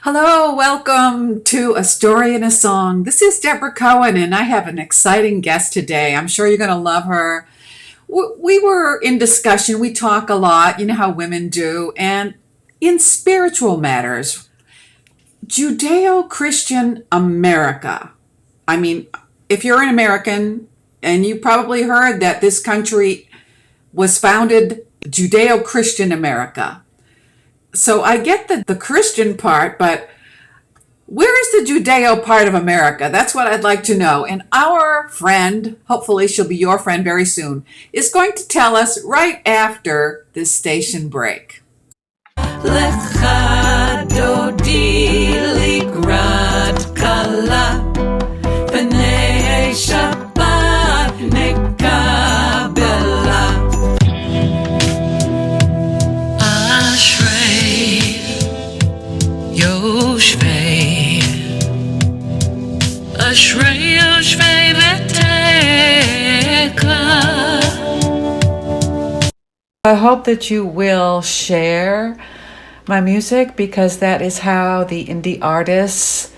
Hello, welcome to A Story and a Song. This is Deborah Cohen, and I have an exciting guest today. I'm sure you're going to love her. We were in discussion. We talk a lot, you know how women do, and in spiritual matters, Judeo-Christian America. I mean, if you're an American, and you probably heard that this country was founded Judeo-Christian America. So I get the Christian part, but where is the Judeo part of America? That's what I'd like to know. And our friend, hopefully she'll be your friend very soon, is going to tell us right after this station break. Lecha dodi ligrat kala, b'nei Shabbat nekabela. Ashrei Yoshvei, Ashrei Yoshvei v'tekla. I hope that you will share my music because that is how the indie artists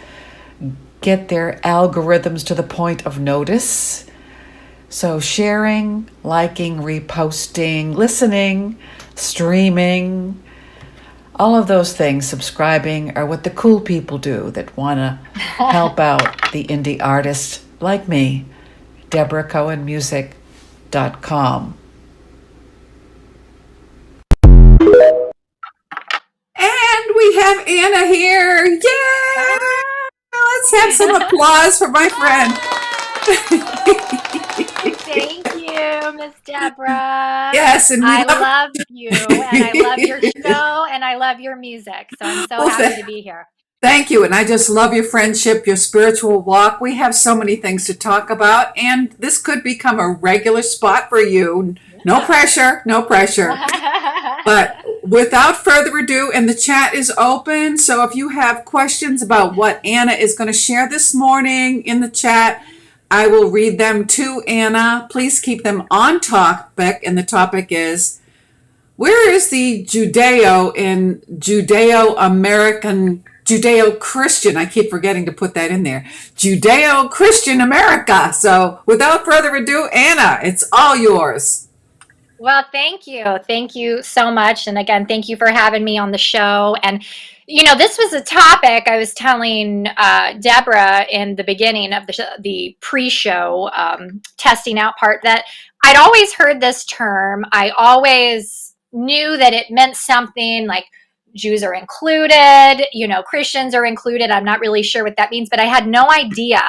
get their algorithms to the point of notice. So sharing, liking, reposting, listening, streaming, all of those things, subscribing, are what the cool people do that want to help out the indie artist like me. DebraCohenMusic.com. And we have Anna here. Yay! Let's have some applause for my friend. Thank you, Miss Debra. Yes, and I love you, and I love your show, and I love your music. So I'm so happy to be here. Thank you, and I just love your friendship, your spiritual walk. We have so many things to talk about, and this could become a regular spot for you. No pressure, no pressure. But without further ado, and the chat is open, so if you have questions about what Anna is going to share this morning in the chat, I will read them to Anna. Please keep them on topic, and the topic is, where is the Judeo in Judeo-American, Judeo-Christian, I keep forgetting to put that in there, Judeo-Christian America. So without further ado, Anna, it's all yours. Well, thank you. Thank you so much. And again, thank you for having me on the show. And, you know, this was a topic I was telling Debra in the beginning of the pre-show testing out part, that I'd always heard this term. I always knew that it meant something like Jews are included, you know, Christians are included. I'm not really sure what that means, but I had no idea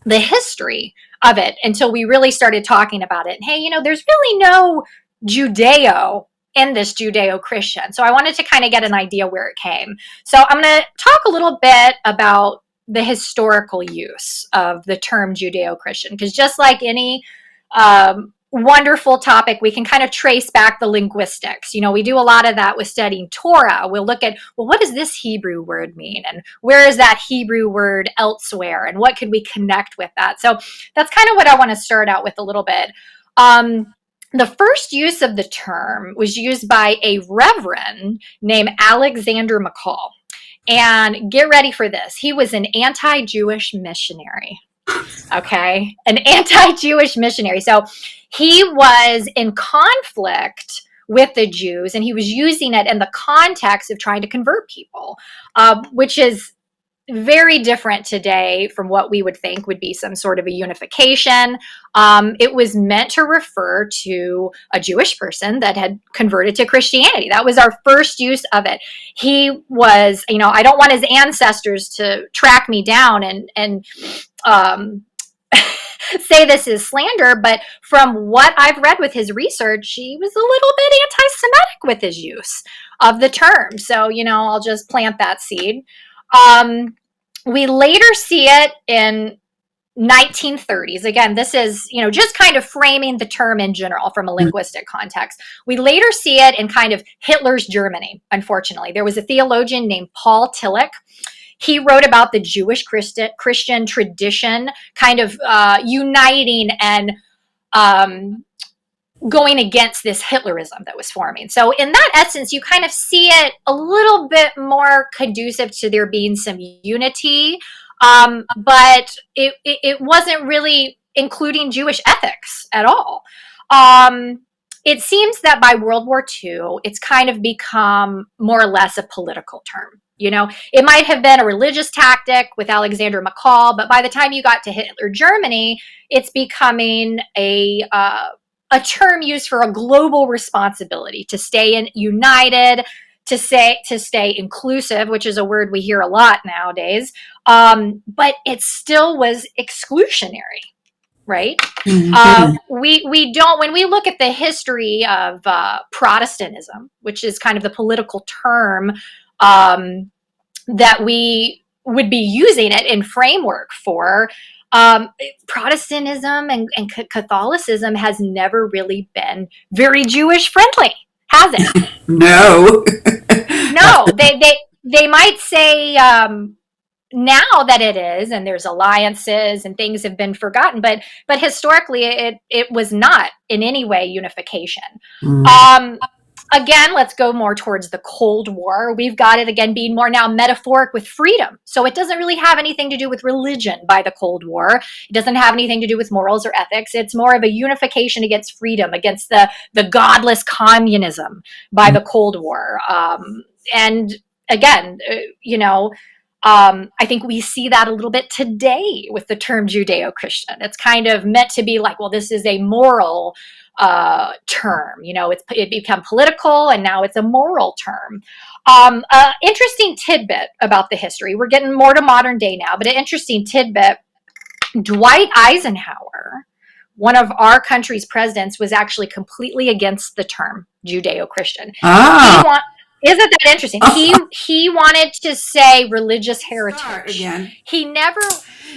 the history of it until we really started talking about it. And hey, you know, there's really no Judeo in this Judeo-Christian. So I wanted to kind of get an idea where it came. So I'm going to talk a little bit about the historical use of the term Judeo-Christian, because just like any wonderful topic, we can kind of trace back the linguistics. You know, we do a lot of that with studying Torah. We'll look at, well, what does this Hebrew word mean? And where is that Hebrew word elsewhere? And what could we connect with that? So that's kind of what I want to start out with a little bit. The first use of the term was used by a reverend named Alexander McCall. And get ready for this. He was an anti-Jewish missionary. Okay, an anti-Jewish missionary. So he was in conflict with the Jews, and he was using it in the context of trying to convert people, which is very different today from what we would think would be some sort of a unification. It was meant to refer to a Jewish person that had converted to Christianity. That was our first use of it. He was, you know, I don't want his ancestors to track me down and say this is slander, but from what I've read with his research, he was a little bit anti-Semitic with his use of the term. So, you know, I'll just plant that seed. We later see it in 1930s. Again, this is, you know, just kind of framing the term in general from a linguistic context. We later see it in kind of Hitler's Germany, unfortunately. There was a theologian named Paul Tillich. He wrote about the Jewish Christian tradition kind of uniting and going against this Hitlerism that was forming. So in that essence, you kind of see it a little bit more conducive to there being some unity, but it wasn't really including Jewish ethics at all. It seems that by World War II, it's kind of become more or less a political term. You know, it might have been a religious tactic with Alexander McCall, but by the time you got to Hitler Germany, it's becoming a term used for a global responsibility to stay united, to stay inclusive, which is a word we hear a lot nowadays. But it still was exclusionary, right? We don't, when we look at the history of Protestantism, which is kind of the political term that we would be using it in framework for, Protestantism and Catholicism has never really been very Jewish friendly, has it? No. No, they might say now that it is, and there's alliances and things have been forgotten, but historically it was not in any way unification. Again, let's go more towards the Cold War. We've got it again being more now metaphoric with freedom. So it doesn't really have anything to do with religion by the Cold War. It doesn't have anything to do with morals or ethics. It's more of a unification against freedom, against the godless communism by the Cold War. And again, I think we see that a little bit today with the term Judeo-Christian. It's kind of meant to be like, well, this is a moral term. It become political, and now it's a moral term. Interesting tidbit about the history. We're getting more to modern day now, but an interesting tidbit. Dwight Eisenhower, one of our country's presidents, was actually completely against the term Judeo-Christian. Isn't that interesting? He wanted to say religious heritage. Again. He never.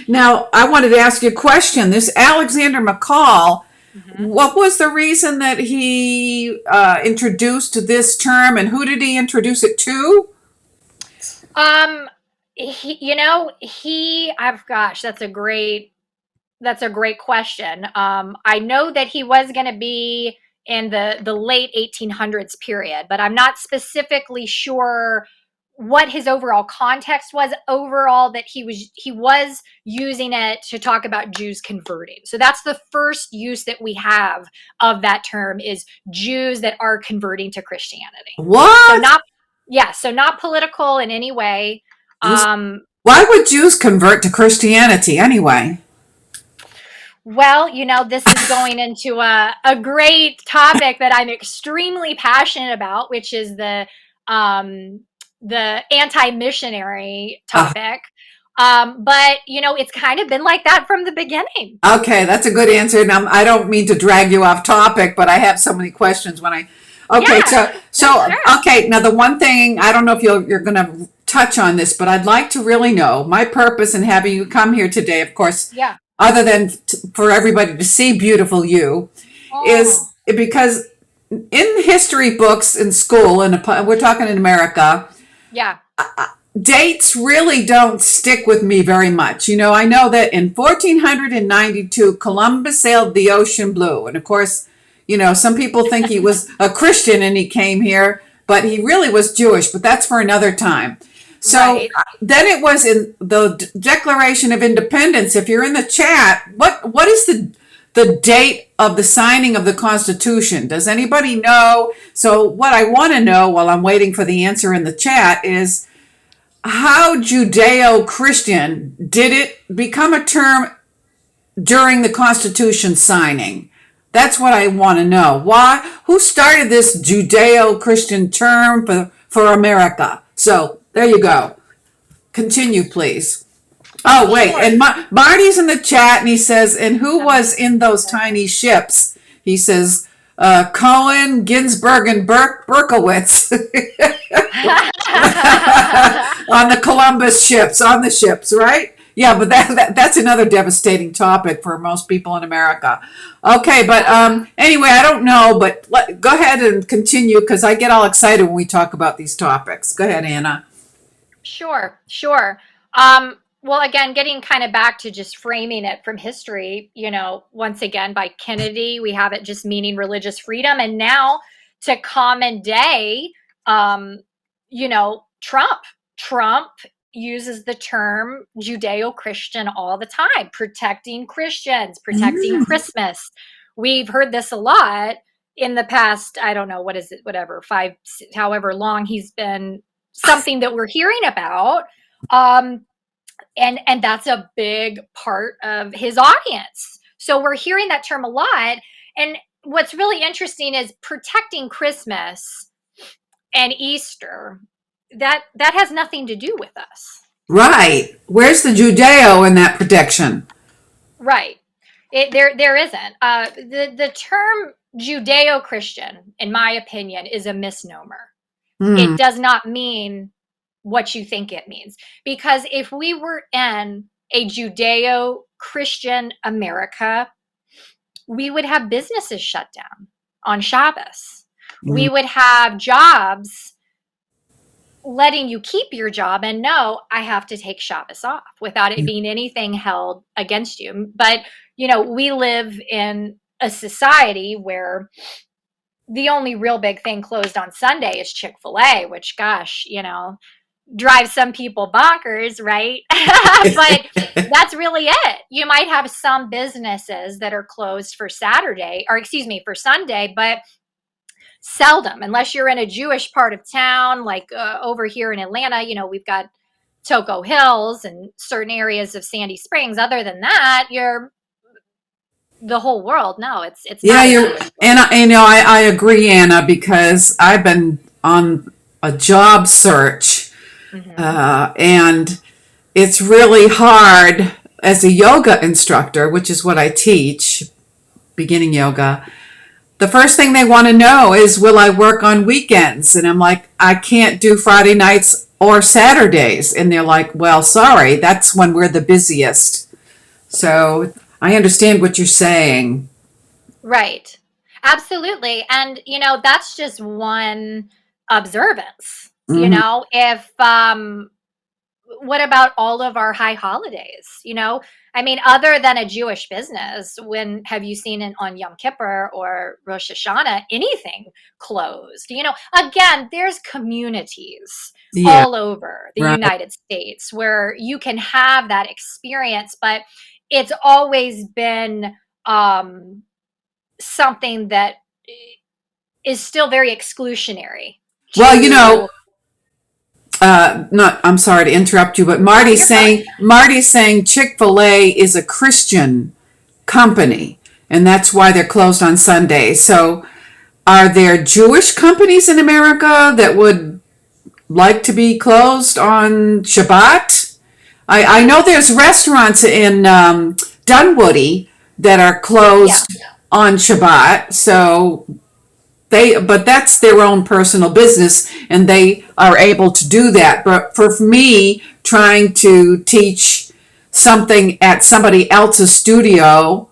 Now, I wanted to ask you a question. This Alexander McCall, what was the reason that he introduced this term, and who did he introduce it to? That's a great question. I know that he was going to be in the late 1800s period, but I'm not specifically sure what his overall context was. Overall, that he was using it to talk about Jews converting. So that's the first use that we have of that term, is Jews that are converting to Christianity. What? So not political in any way. Why would Jews convert to Christianity anyway? Well, this is going into a great topic that I'm extremely passionate about, which is the anti-missionary topic. But it's kind of been like that from the beginning. Okay, that's a good answer. And I don't mean to drag you off topic, but I have so many questions when okay. Now the one thing, I don't know if you're going to touch on this, but I'd like to really know my purpose in having you come here today, of course. Yeah. Other than for everybody to see beautiful you, is because in history books in school, and we're talking in America, dates really don't stick with me very much. I know that in 1492, Columbus sailed the ocean blue. And of course, some people think he was a Christian and he came here, but he really was Jewish, but that's for another time. So then it was in the Declaration of Independence. If you're in the chat, what is the date of the signing of the Constitution? Does anybody know? So what I want to know while I'm waiting for the answer in the chat is, how Judeo-Christian did it become a term during the Constitution signing? That's what I want to know. Why? Who started this Judeo-Christian term for America? So there you go. Continue, please. Oh, wait. Sure. And Marty's in the chat, and he says, and who was in those tiny ships? He says, Cohen, Ginsburg, and Berkowitz. On the Columbus ships, on the ships, right? Yeah, but that's another devastating topic for most people in America. Okay, but anyway, I don't know, but go ahead and continue, because I get all excited when we talk about these topics. Go ahead, Anna. Sure. Well, again, getting kind of back to just framing it from history, once again, by Kennedy, we have it just meaning religious freedom. And now to common day, Trump. Trump uses the term Judeo-Christian all the time, protecting Christians, protecting Christmas. We've heard this a lot in the past, I don't know, what is it, whatever, however long he's been something that we're hearing about. And that's a big part of his audience. So we're hearing that term a lot. And what's really interesting is protecting Christmas and Easter. That has nothing to do with us. Right. Where's the Judeo in that protection? Right. There isn't. The term Judeo-Christian, in my opinion, is a misnomer. It does not mean what you think it means. Because if we were in a Judeo-Christian America, we would have businesses shut down on Shabbos. We would have jobs letting you keep your job and no, I have to take Shabbos off without it being anything held against you. But, we live in a society where the only real big thing closed on Sunday is Chick-fil-A, which, gosh, drives some people bonkers, right? But that's really it. You might have some businesses that are closed for for Sunday, but seldom, unless you're in a Jewish part of town, like over here in Atlanta, we've got Toco Hills and certain areas of Sandy Springs. Other than that, you're the whole world. No, it's yeah. I agree, Anna, because I've been on a job search, and it's really hard as a yoga instructor, which is what I teach, beginning yoga. The first thing they want to know is, will I work on weekends? And I'm like, I can't do Friday nights or Saturdays. And they're like, well, sorry, that's when we're the busiest. So I understand what you're saying. Right. Absolutely. And, that's just one observance. If, what about all of our high holidays? Other than a Jewish business, when have you seen it on Yom Kippur or Rosh Hashanah, anything closed? Again, there's communities all over the United States where you can have that experience, but it's always been something that is still very exclusionary. Well, I'm sorry to interrupt you, but Marty's saying Chick-fil-A is a Christian company, and that's why they're closed on Sunday. So are there Jewish companies in America that would like to be closed on Shabbat? I know there's restaurants in Dunwoody that are closed on Shabbat, so but that's their own personal business, and they are able to do that. But for me, trying to teach something at somebody else's studio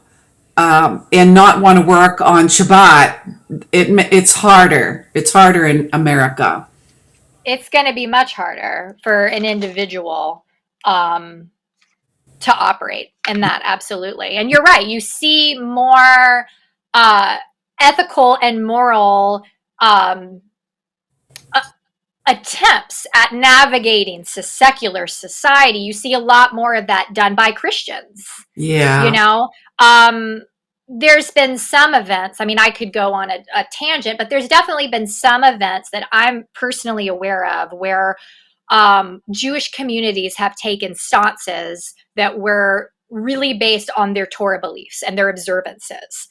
and not want to work on Shabbat, it's harder. It's harder in America. It's going to be much harder for an individual to operate in that. Absolutely. And you're right. You see more ethical and moral attempts at navigating secular society. You see a lot more of that done by Christians. Yeah. There's been some events. I could go on a tangent, but there's definitely been some events that I'm personally aware of where Jewish communities have taken stances that were really based on their Torah beliefs and their observances.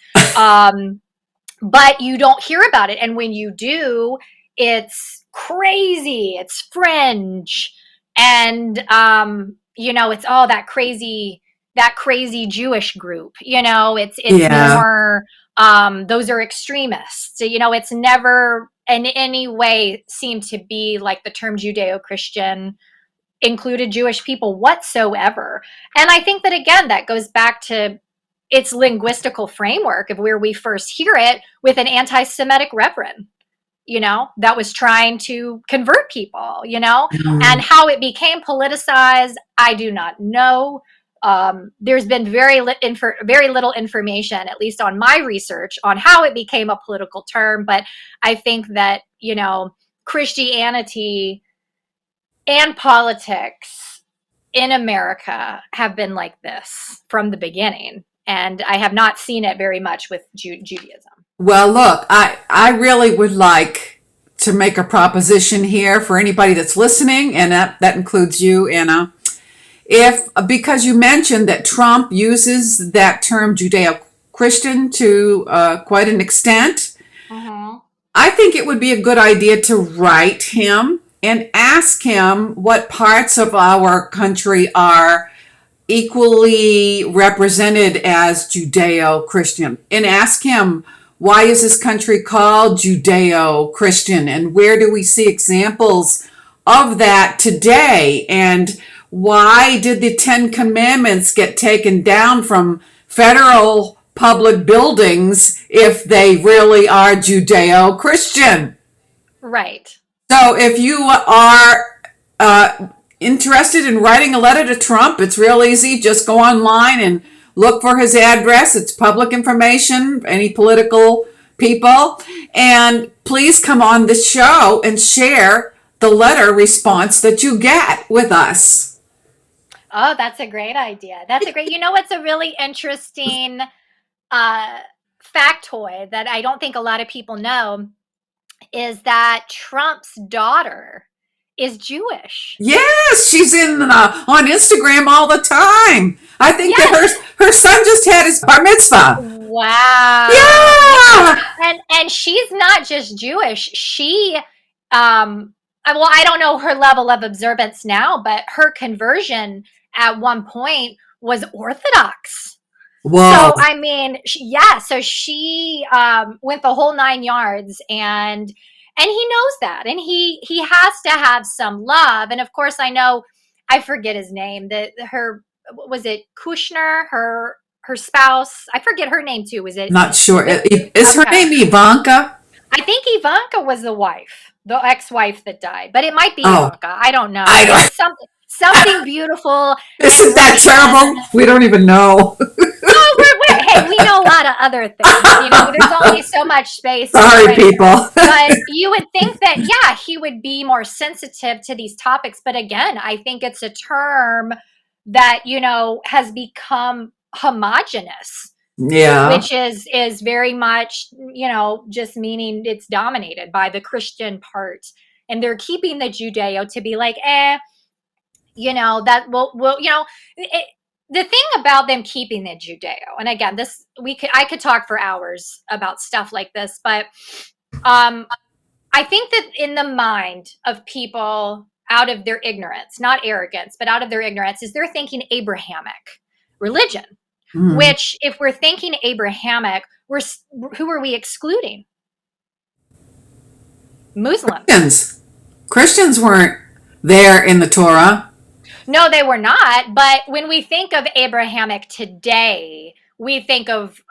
But you don't hear about it. And when you do, it's crazy. It's fringe. And, it's all that crazy Jewish group, it's more, those are extremists. It's never in any way seemed to be like the term Judeo-Christian included Jewish people whatsoever. And I think that, again, that goes back to its linguistical framework of where we first hear it with an anti-Semitic reverend. that was trying to convert people, Mm. and how it became politicized, I do not know. There's been very little information, at least on my research, on how it became a political term. But I think that, Christianity and politics in America have been like this from the beginning. And I have not seen it very much with Judaism. Well, look, I really would like to make a proposition here for anybody that's listening, and that includes you, Anna. Because you mentioned that Trump uses that term Judeo-Christian to quite an extent, I think it would be a good idea to write him and ask him what parts of our country are equally represented as Judeo-Christian, and ask him, why is this country called Judeo-Christian, and where do we see examples of that today, and why did the Ten Commandments get taken down from federal public buildings if they really are Judeo-Christian? Right. So if you are interested in writing a letter to Trump, it's real easy. Just go online and look for his address. It's public information, any political people. And please come on the show and share the letter response that you get with us. Oh, that's a great idea. That's a great, it's a really interesting factoid that I don't think a lot of people know, is that Trump's daughter is Jewish. Yes, she's on Instagram all the time. I think that her son just had his bar mitzvah. Wow. Yeah. And she's not just Jewish. She I don't know her level of observance now, but her conversion at one point was Orthodox. Whoa. So I mean, so she went the whole 9 yards, and he knows that, and he has to have some love. And of course, I forget his name. Was it Kushner, her spouse? I forget her name too. Was it? Not sure. Is her name Ivanka? I think Ivanka was the wife, the ex-wife that died, but it might be Ivanka. I don't know. It's something beautiful. Isn't that terrible? We don't even know. Hey, we know a lot of other things. There's only so much space. Sorry, people. But you would think that, he would be more sensitive to these topics. But again, I think it's a term that, has become homogenous. Yeah. Which is very much, just meaning it's dominated by the Christian part. And they're keeping the Judeo to be like, that will the thing about them keeping the Judeo, and again, I could talk for hours about stuff like this, but I think that in the mind of people, out of their ignorance, not arrogance, but out of their ignorance, is they're thinking Abrahamic religion. Mm. Which, if we're thinking Abrahamic, who are we excluding? Muslims. Christians weren't there in the Torah. No, they were not. But when we think of Abrahamic today, we think of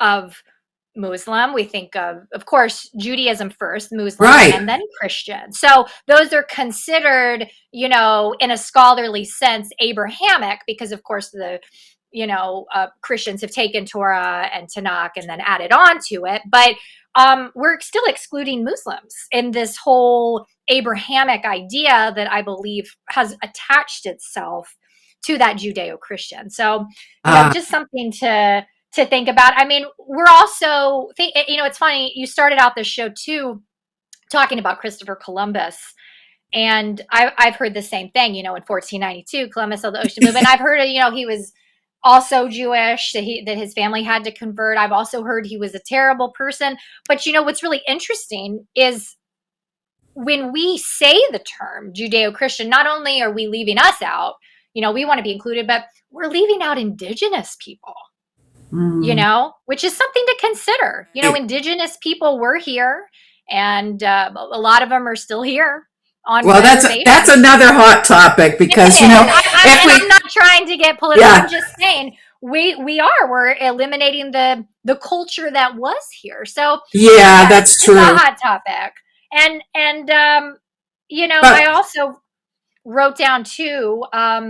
Muslim. We think of course, Judaism first, Muslim, right, and then Christian. So those are considered, in a scholarly sense, Abrahamic, because of course Christians have taken Torah and Tanakh and then added on to it. But we're still excluding Muslims in this whole Abrahamic idea that I believe has attached itself to that Judeo-Christian. So, just something to think about. I mean, we're also, it's funny, you started out this show too, talking about Christopher Columbus. And I've heard the same thing, in 1492, Columbus sailed the ocean blue. And I've heard, he was also Jewish, that his family had to convert. I've also heard he was a terrible person. But what's really interesting is when we say the term Judeo-Christian, not only are we leaving us out, we want to be included, but we're leaving out indigenous people, which is something to consider. Indigenous people were here, and a lot of them are still here. Well, that's another hot topic, because I'm not trying to get political. Yeah. I'm just saying we're eliminating the culture that was here. So that's true. It's a hot topic. And But I also wrote down too, at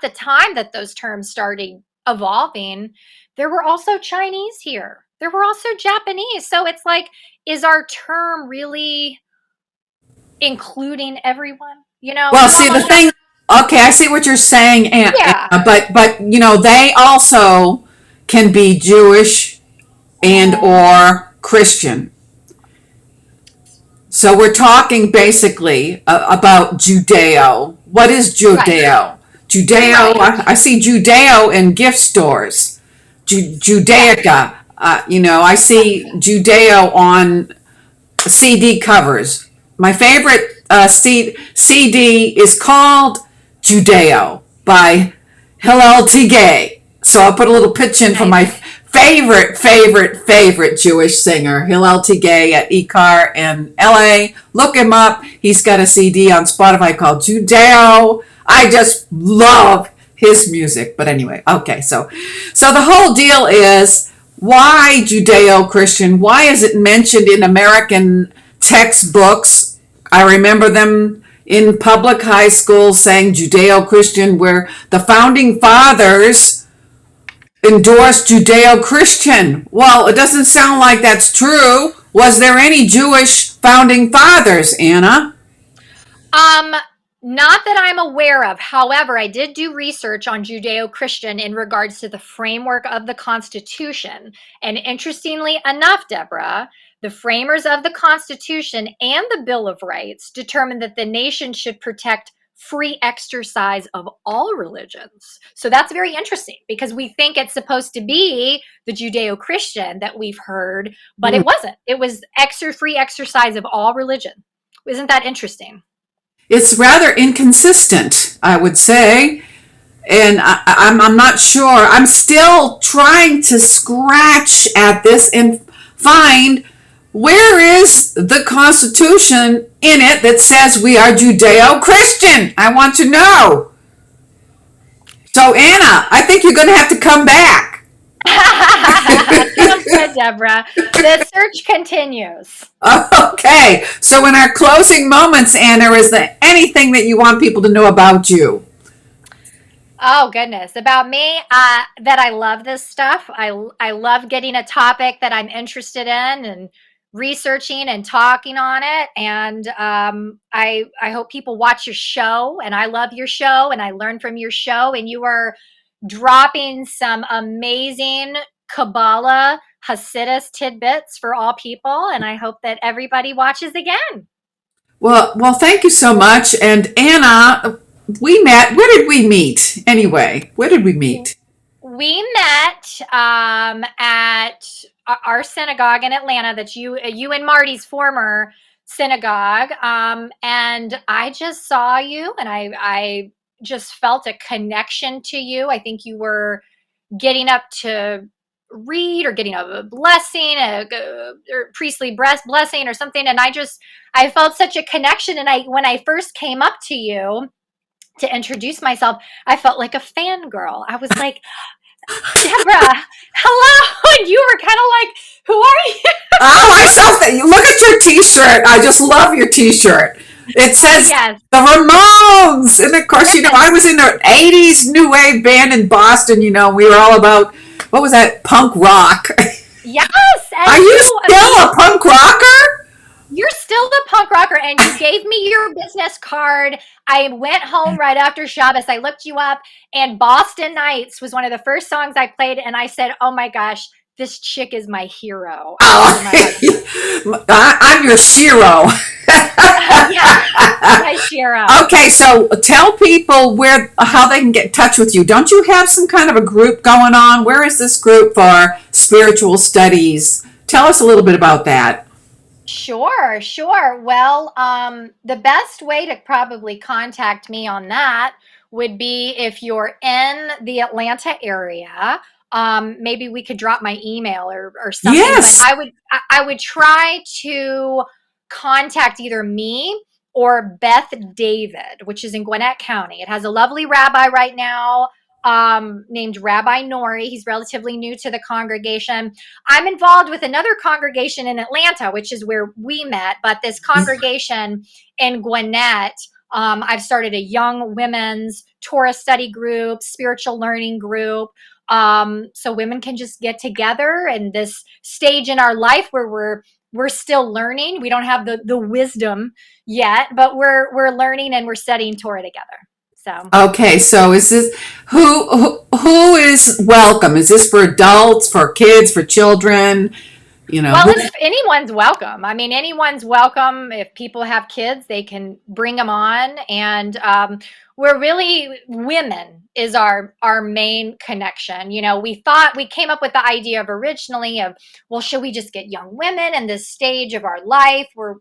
the time that those terms started evolving, there were also Chinese here. There were also Japanese. So it's like, is our term really including everyone? well, We have see all the thing. Okay, I see what you're saying, yeah. but they also can be Jewish and or Christian. So we're talking basically about Judeo. What is Right. Judeo? Judeo. Right. I see Judeo in gift stores. Yeah. Judaica. I see Judeo on CD covers. My favorite CD is called Judeo by Hillel Tigay. So I'll put a little pitch in for Nice. my favorite Jewish singer, Hillel Tigay at Ikar in LA. Look him up. He's got a CD on Spotify called Judeo. I just love his music. But anyway, okay, so the whole deal is, why Judeo-Christian? Why is it mentioned in American textbooks? I remember them in public high school saying Judeo-Christian, where the founding fathers endorsed Judeo-Christian. Well, it doesn't sound like that's true. Was there any Jewish founding fathers, Anna? Um, Not that I'm aware of. However, I did do research on Judeo-Christian in regards to the framework of the Constitution. And interestingly enough, Deborah, the framers of the Constitution and the Bill of Rights determined that the nation should protect free exercise of all religions. So that's very interesting, because we think it's supposed to be the Judeo-Christian that we've heard, but it wasn't. It was free exercise of all religion. Isn't that interesting? It's rather inconsistent, I would say. And I'm not sure. I'm still trying to scratch at this and find, where is the Constitution in it that says we are Judeo-Christian? I want to know. So, Anna, I think you're going to have to come back. Sounds good, Deborah. The search continues. Okay. So, in our closing moments, Anna, is there anything that you want people to know about you? Oh goodness, about me, that I love this stuff. I love getting a topic that I'm interested in and researching and talking on it. And I hope people watch your show. And I love your show, and I learn from your show. And you are dropping some amazing Kabbalah Hasidus tidbits for all people. And I hope that everybody watches again. Well, thank you so much. And Anna, we met. Where did we meet? Anyway, where did we meet? We met at our synagogue in Atlanta. That's you and Marty's former synagogue. And I just saw you, and I just felt a connection to you. I think you were getting up to read, or getting a blessing, or priestly blessing or something. And I felt such a connection. And when I first came up to you to introduce myself, I felt like a fangirl. I was like, Deborah, hello. And you were kind of like, who are you? Oh, I saw that. Look at your T-shirt. I just love your T-shirt. It says Yes. the Ramones, and of course, I was in the '80s new wave band in Boston. We were all about, what was that, punk rock. Yes. Are you still a punk rocker? You're still the punk rocker, and you gave me your business card. I went home right after Shabbos. I looked you up, and Boston Nights was one of the first songs I played, and I said, oh my gosh, this chick is my hero. Oh, I'm your shiro. Yeah, my shiro. Okay, so tell people how they can get in touch with you. Don't you have some kind of a group going on? Where is this group for spiritual studies? Tell us a little bit about that. Sure. Well, the best way to probably contact me on that would be if you're in the Atlanta area. Maybe we could drop my email or something. Yes. But I would try to contact either me or Beth David, which is in Gwinnett County. It has a lovely rabbi right now. named Rabbi Nori. He's relatively new to the congregation. I'm involved with another congregation in Atlanta, which is where we met, but this congregation in Gwinnett, I've started a young women's Torah study group, spiritual learning group. So women can just get together in this stage in our life where we're still learning. We don't have the wisdom yet, but we're learning and we're studying Torah together. So Okay, so is this who is welcome? Is this for adults, for kids, for children? well, it's anyone's welcome. I mean, anyone's welcome. If people have kids, they can bring them on. And we're really, women is our main connection. We came up with the idea of originally of, well, should we just get young women in this stage of our life? We're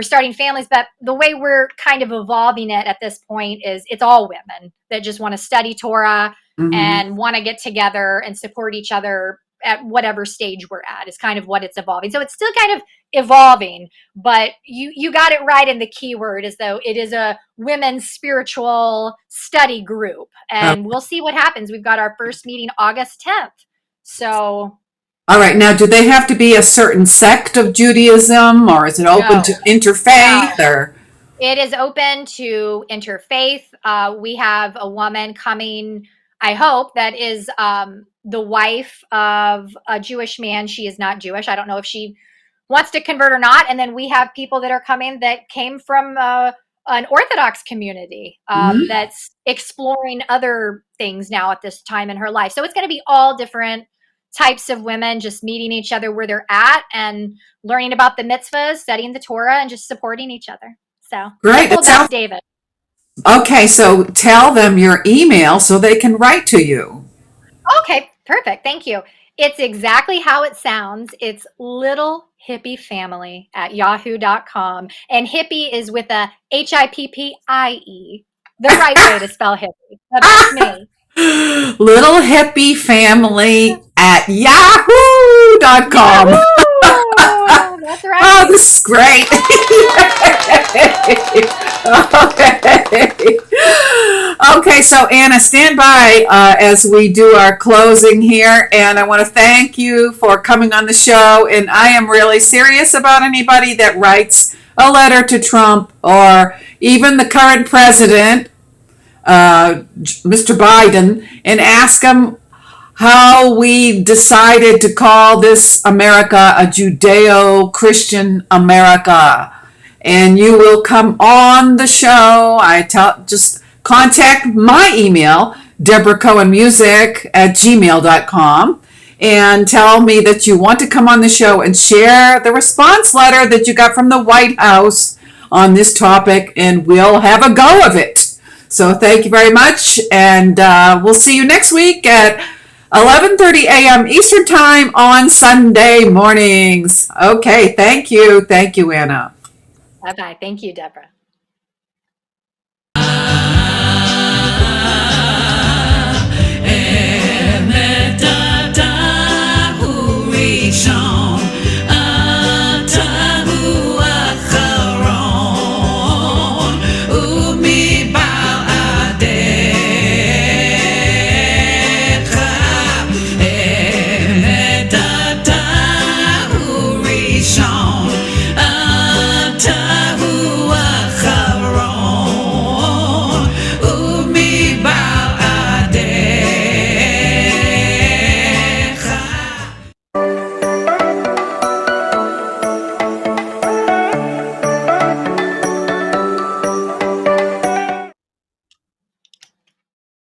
starting families, but the way we're kind of evolving it at this point is it's all women that just want to study Torah and want to get together and support each other at whatever stage we're at is kind of what it's evolving. So it's still kind of evolving, but you got it right in the keyword as though it is a women's spiritual study group. And we'll see what happens. We've got our first meeting August 10th. So. All right. Now, do they have to be a certain sect of Judaism, or is it open to interfaith? Or it is open to interfaith. We have a woman coming, I hope, that is the wife of a Jewish man. She is not Jewish. I don't know if she wants to convert or not. And then we have people that are coming that came from an Orthodox community that's exploring other things now at this time in her life. So it's going to be all different types of women just meeting each other where they're at and learning about the mitzvahs, studying the Torah, and just supporting each other. So great. That's David. Okay, so tell them your email so they can write to you. Okay, perfect. Thank you. It's exactly how it sounds. It's littlehippie@yahoo.com. And hippie is with a HIPPIE. The right way to spell hippie. That's me. littlehippieFamily@yahoo.com. That's right. Oh, this is great. Okay, so Anna, stand by as we do our closing here. And I want to thank you for coming on the show. And I am really serious about anybody that writes a letter to Trump or even the current president, Mr. Biden, and ask him how we decided to call this America a Judeo-Christian America. And you will come on the show. Just contact my email, debracohenmusic@gmail.com, and tell me that you want to come on the show and share the response letter that you got from the White House on this topic, and we'll have a go of it. So thank you very much, and we'll see you next week at 11:30 a.m. Eastern Time on Sunday mornings. Okay, thank you. Thank you, Anna. Bye-bye. Thank you, Debra.